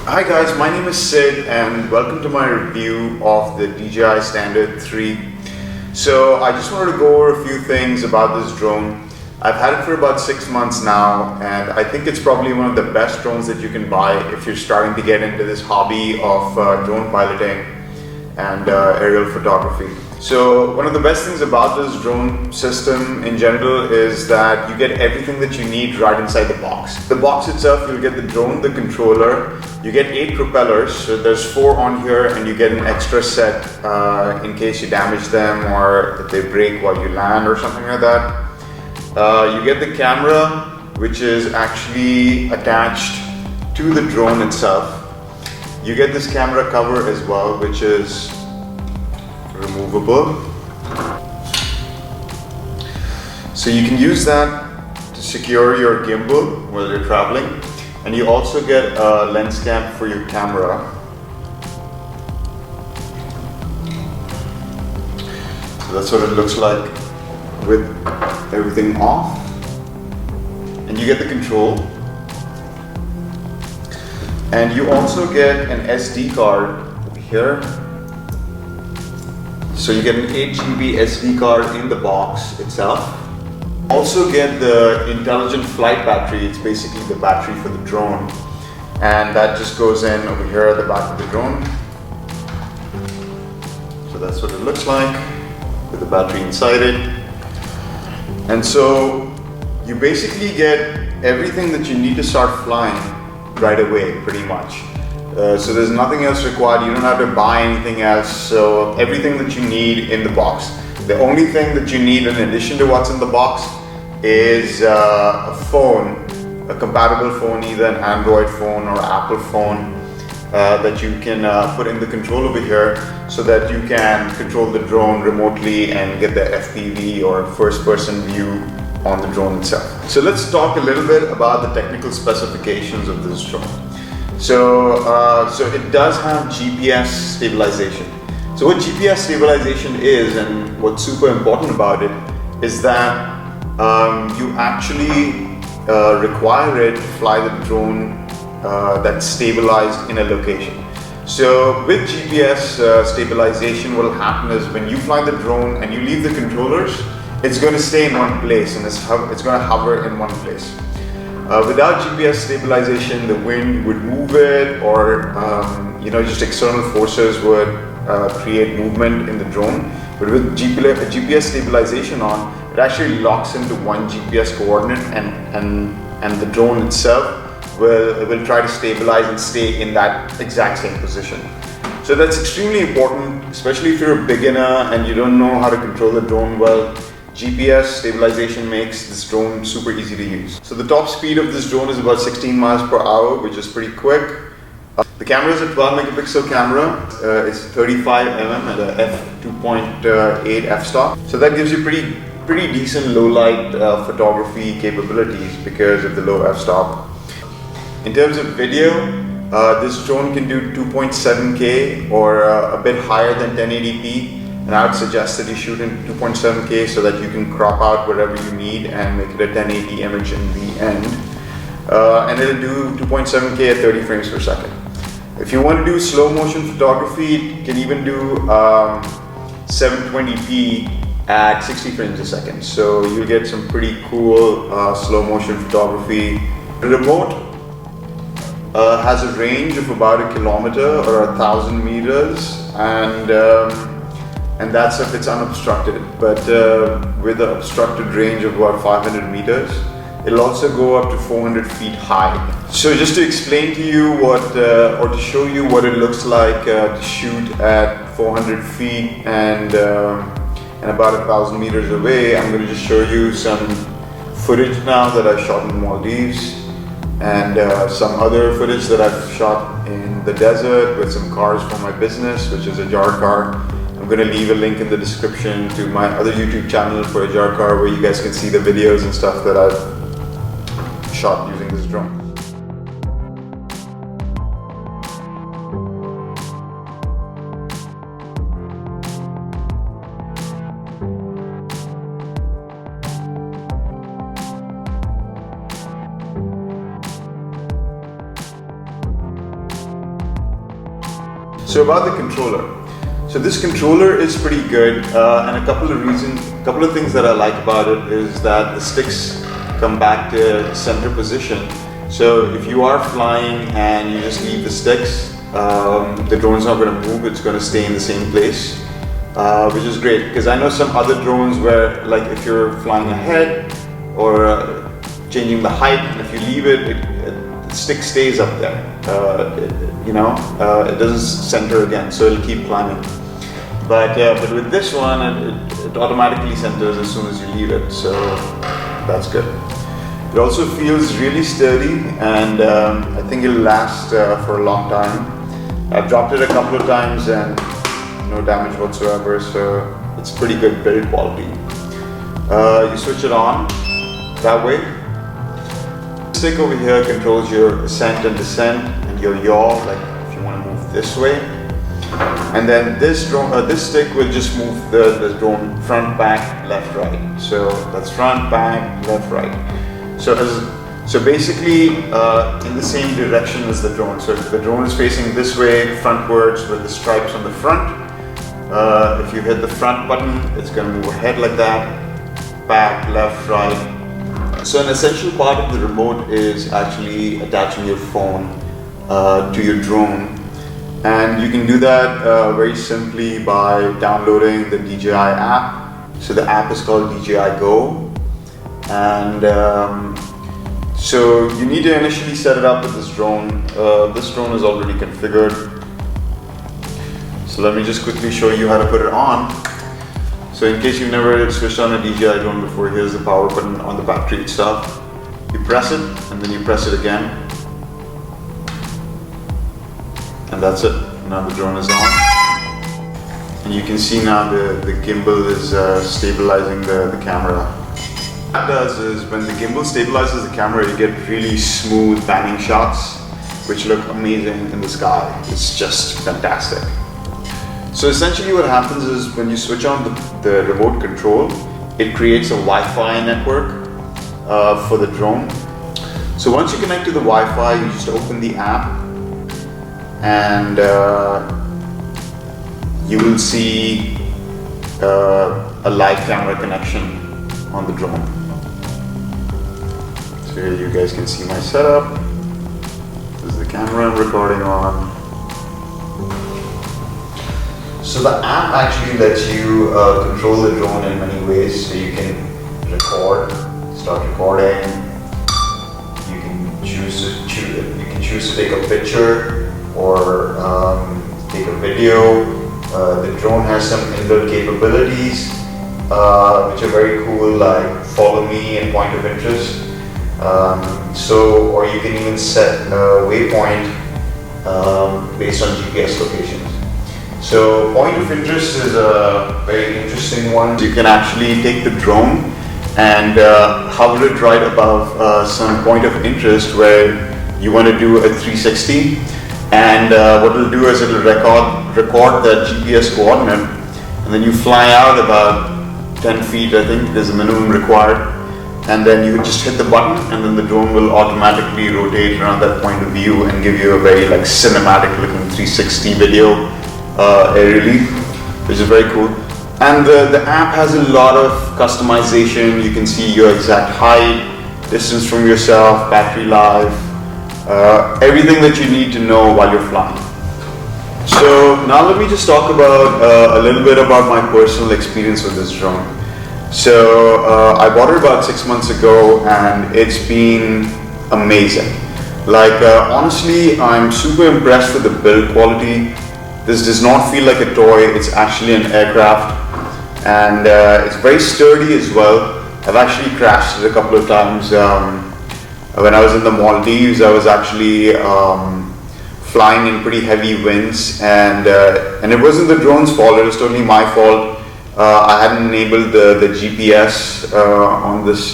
Hi guys, my name is Sid and welcome to my review of the DJI Standard 3. So I just wanted to go over a few things about this drone. I've had it for about 6 months now and I think it's probably one of the best drones that you can buy if you're starting to get into this hobby of drone piloting and aerial photography. So one of the best things about this drone system in general is that you get everything that you need right inside the box. The box itself, you'll get the drone, the controller, you get 8 propellers, so there's 4 on here and you get an extra set in case you damage them or if they break while you land or something like that. You get the camera, which is actually attached to the drone itself. You get this camera cover as well, which is removable. So you can use that to secure your gimbal while you're traveling. And you also get a lens cam for your camera. So that's what it looks like with everything off. And you get the control. And you also get an SD card over here. So you get an 8 GB SD card in the box itself. Also get the intelligent flight battery. It's basically the battery for the drone. And that just goes in over here at the back of the drone. So that's what it looks like with the battery inside it. And so you basically get everything that you need to start flying right away, pretty much. So there's nothing else required. You don't have to buy anything else. So everything that you need in the box. The only thing that you need in addition to what's in the box is a phone, a compatible phone, either an Android phone or Apple phone that you can put in the control over here so that you can control the drone remotely and get the FPV or first person view on the drone itself. So let's talk a little bit about the technical specifications of this drone. So it does have GPS stabilization. So what GPS stabilization is and what's super important about it is that you actually require it to fly the drone that's stabilized in a location. So with GPS stabilization, what will happen is when you fly the drone and you leave the controllers, it's going to stay in one place and it's going to hover in one place. Without GPS stabilization, the wind would move it, or just external forces would create movement in the drone. But with GPS stabilization on, it actually locks into one GPS coordinate, and the drone itself will try to stabilize and stay in that exact same position. So that's extremely important, especially if you're a beginner and you don't know how to control the drone well. GPS stabilization makes this drone super easy to use. So the top speed of this drone is about 16 miles per hour, which is pretty quick. The camera is a 12 megapixel camera. It's 35 mm at a f2.8 f-stop. So that gives you pretty decent low light photography capabilities because of the low f-stop. In terms of video, this drone can do 2.7K or a bit higher than 1080p. And I would suggest that you shoot in 2.7K so that you can crop out whatever you need and make it a 1080 image in the end. And it'll do 2.7K at 30 frames per second. If you want to do slow motion photography, it can even do 720p at 60 frames a second. So you'll get some pretty cool slow motion photography. The remote has a range of about 1 kilometer or 1,000 meters, and that's if it's unobstructed. But with an obstructed range of about 500 meters, it'll also go up to 400 feet high. So just to explain to you or to show you what it looks like to shoot at 400 feet and about 1,000 meters away, I'm going to just show you some footage now that I shot in Maldives and some other footage that I've shot in the desert with some cars for my business, which is a jar car. I'm going to leave a link in the description to my other YouTube channel for a jar car where you guys can see the videos and stuff that I've shot using this drone. So about the controller. So this controller is pretty good, and a couple of things that I like about it is that the sticks come back to center position. So if you are flying and you just leave the sticks, the drone's not going to move, it's going to stay in the same place, which is great, because I know some other drones where, like, if you're flying ahead or changing the height, and if you leave it, the stick stays up there, it doesn't center again, so it'll keep climbing. But with this one, it automatically centers as soon as you leave it, so that's good. It also feels really sturdy, and I think it'll last for a long time. I've dropped it a couple of times and no damage whatsoever, so it's pretty good build quality. You switch it on that way. The stick over here controls your ascent and descent and your yaw, like if you want to move this way. And then this stick will just move the drone front, back, left, right. So that's front, back, left, right. So basically in the same direction as the drone. So if the drone is facing this way, frontwards with the stripes on the front. If you hit the front button, it's going to move ahead like that, back, left, right. So an essential part of the remote is actually attaching your phone to your drone. And you can do that very simply by downloading the Dji app. So the app is called Dji Go. And so you need to initially set it up with this drone. This drone is already configured. So let me just quickly show you how to put it on. So in case you've never switched on a Dji drone before, here's the power button on the battery itself. You press it and then you press it again. And that's it. Now the drone is on. And you can see now the gimbal is stabilizing the camera. What that does is when the gimbal stabilizes the camera, you get really smooth panning shots, which look amazing in the sky. It's just fantastic. So essentially what happens is when you switch on the remote control, it creates a Wi-Fi network for the drone. So once you connect to the Wi-Fi, you just open the app and you will see a live camera connection on the drone. So here you guys can see my setup. This is the camera I'm recording on. So the app actually lets you control the drone in many ways. So you can record, start recording. You can choose to take a picture or take a video. The drone has some inbuilt capabilities which are very cool, like follow me and point of interest. Or you can even set a waypoint based on GPS locations. So point of interest is a very interesting one. You can actually take the drone and hover it right above some point of interest where you want to do a 360. And what it'll do is it'll record that GPS coordinate, and then you fly out about 10 feet, I think there's a minimum required, and then you just hit the button and then the drone will automatically rotate around that point of view and give you a very like cinematic looking 360 video aerially, which is very cool. And the app has a lot of customization. You can see your exact height, distance from yourself, battery life, everything that you need to know while you're flying. So now let me just talk about a little bit about my personal experience with this drone. So I bought it about 6 months ago and it's been amazing. Like honestly, I'm super impressed with the build quality. This does not feel like a toy, it's actually an aircraft, and it's very sturdy as well. I've actually crashed it a couple of times. When I was in the Maldives, I was actually flying in pretty heavy winds, and it wasn't the drone's fault, it was totally my fault. I hadn't enabled the GPS on this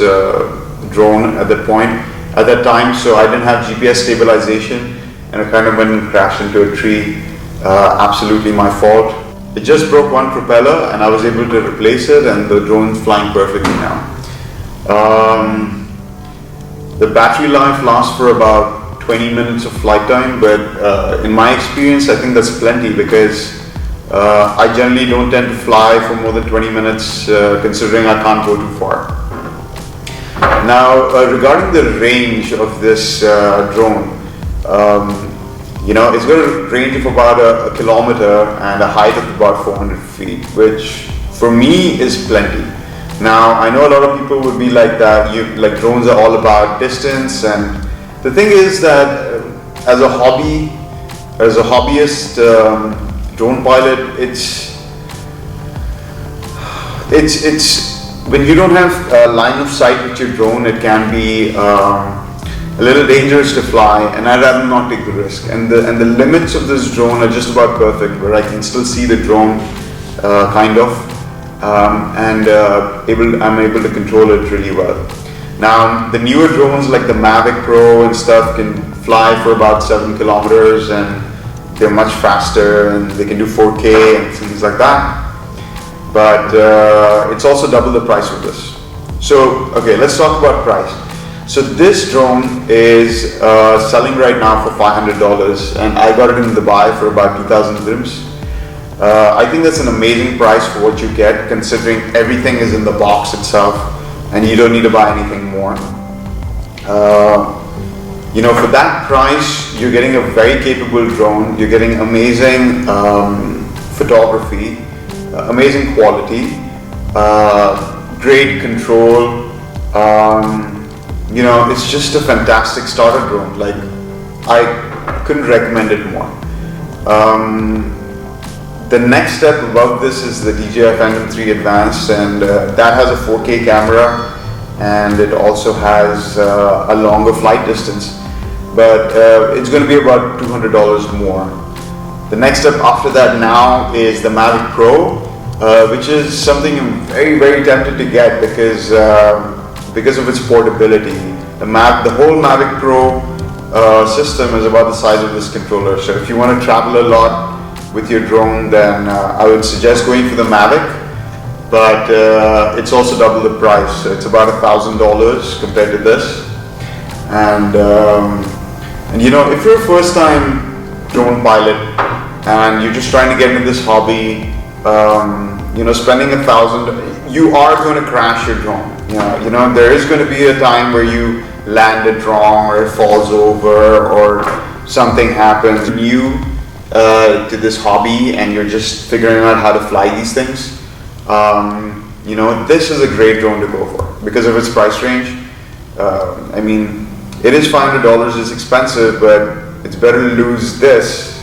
drone at that time, so I didn't have GPS stabilization, and I kind of went and crashed into a tree. Absolutely my fault. It just broke one propeller and I was able to replace it, and the drone's flying perfectly now. The battery life lasts for about 20 minutes of flight time, but in my experience, I think that's plenty because I generally don't tend to fly for more than 20 minutes, considering I can't go too far. Now, regarding the range of this drone, it's going to range of about a kilometer and a height of about 400 feet, which for me is plenty. Now, I know a lot of people would be like that, like drones are all about distance, and the thing is that as a hobbyist drone pilot, it's when you don't have a line of sight with your drone, it can be a little dangerous to fly, and I'd rather not take the risk. And the limits of this drone are just about perfect, where I can still see the drone, kind of, and I'm able to control it really well. Now, the newer drones like the Mavic Pro and stuff can fly for about 7 kilometers, and they're much faster, and they can do 4K and things like that. But it's also double the price of this. So, okay, let's talk about price. So this drone is selling right now for $500, and I got it in Dubai for about 2,000 dirhams. I think that's an amazing price for what you get, considering everything is in the box itself, and you don't need to buy anything more. For that price, you're getting a very capable drone. You're getting amazing photography, amazing quality, great control. It's just a fantastic starter drone. Like, I couldn't recommend it more. The next step above this is the Dji Phantom 3 Advanced, and that has a 4K camera, and it also has a longer flight distance, but it's going to be about $200 more. The next step after that now is the Mavic Pro, which is something I'm very, very tempted to get because of its portability. The whole Mavic Pro system is about the size of this controller. So if you want to travel a lot with your drone, then I would suggest going for the Mavic, but it's also double the price. It's about $1,000 compared to this. And if you're a first-time drone pilot and you're just trying to get into this hobby, spending $1,000, you are going to crash your drone. There is going to be a time where you land it wrong, or it falls over, or something happens. New to this hobby, and you're just figuring out how to fly these things. This is a great drone to go for because of its price range. It is $500. It's expensive, but it's better to lose this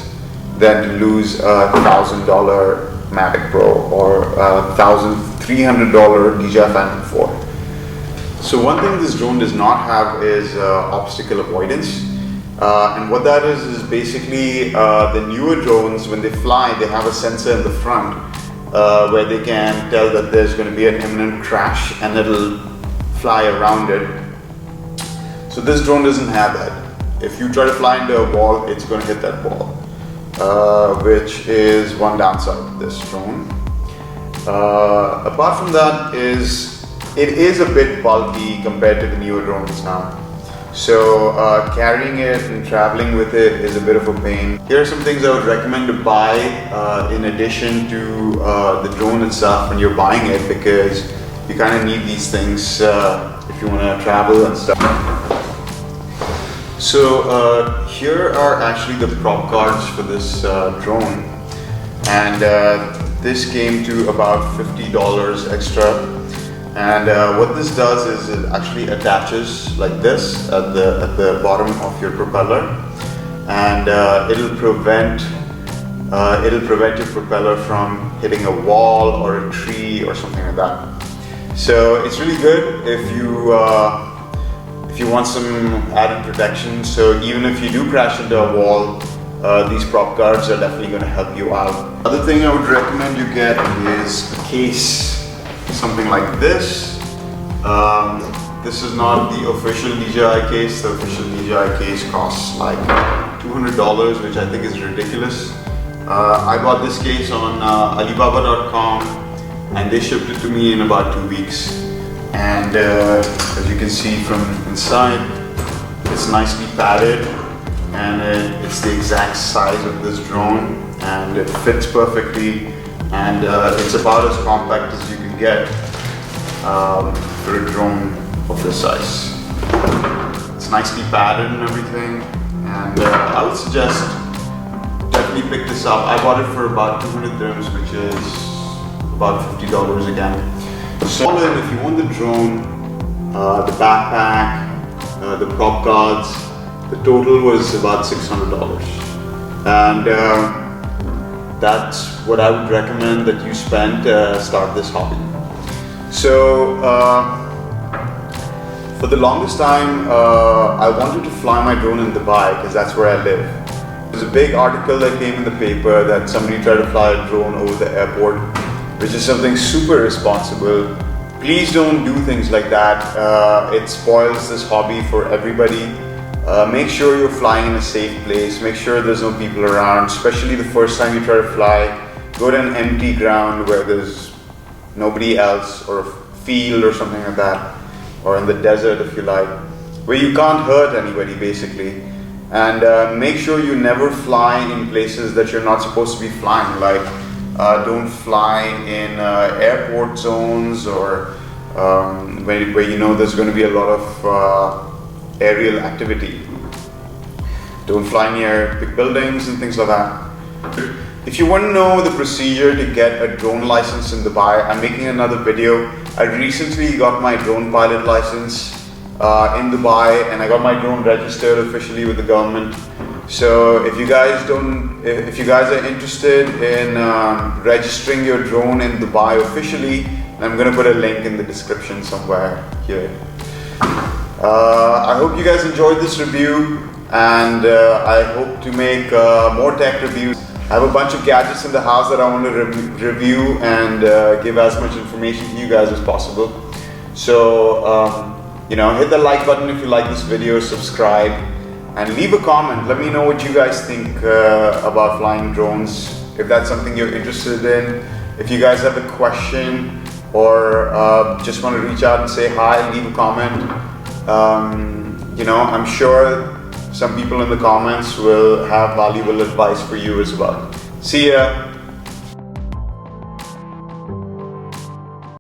than to lose a $1,000 Mavic Pro or a $1,300 Dji Phantom 4. So one thing this drone does not have is obstacle avoidance, and what that is basically the newer drones, when they fly, they have a sensor in the front where they can tell that there's going to be an imminent crash, and it'll fly around it. So this drone doesn't have that. If you try to fly into a wall, it's going to hit that wall, which is one downside of this drone. Apart from that, it is a bit bulky compared to the newer drones now. So carrying it and traveling with it is a bit of a pain. Here are some things I would recommend to buy in addition to the drone itself when you're buying it, because you kind of need these things if you want to travel and stuff. So here are actually the prop cards for this drone, and this came to about $50 extra. And what this does is it actually attaches like this at the bottom of your propeller, and it'll prevent your propeller from hitting a wall or a tree or something like that. So it's really good if you want some added protection. So even if you do crash into a wall, these prop guards are definitely going to help you out. Other thing I would recommend you get is a case. Something like this. This is not the official DJI case. The official DJI case costs like $200, which I think is ridiculous. I bought this case on Alibaba.com, and they shipped it to me in about 2 weeks. And as you can see from inside, it's nicely padded, and it's the exact size of this drone, and it fits perfectly, and it's about as compact as you can get for a drone of this size. It's nicely padded and everything, and I would suggest definitely pick this up. I bought it for about 200 dirhams, which is about $50 again. So if you want the drone, the backpack, the prop guards, the total was about $600, and that's what I would recommend that you spend to start this hobby. So for the longest time, I wanted to fly my drone in Dubai because that's where I live. There's a big article that came in the paper that somebody tried to fly a drone over the airport, which is something super irresponsible. Please don't do things like that. It spoils this hobby for everybody. Make sure you're flying in a safe place. Make sure there's no people around, especially the first time you try to fly. Go to an empty ground where there's nobody else, or a field or something like that, or in the desert if you like, where you can't hurt anybody basically. And make sure you never fly in places that you're not supposed to be flying, like don't fly in airport zones, or where you know there's going to be a lot of aerial activity. Don't fly near big buildings and things like that. If you want to know the procedure to get a drone license in Dubai, I'm making another video. I recently got my drone pilot license in Dubai, and I got my drone registered officially with the government. So if you guys are interested in registering your drone in Dubai officially, I'm gonna put a link in the description somewhere here. I hope you guys enjoyed this review, and I hope to make more tech reviews. I have a bunch of gadgets in the house that I want to review and give as much information to you guys as possible. So hit the like button if you like this video, subscribe, and leave a comment. Let me know what you guys think about flying drones, if that's something you're interested in. If you guys have a question, or just want to reach out and say hi, leave a comment. I'm sure some people in the comments will have valuable advice for you as well. See ya.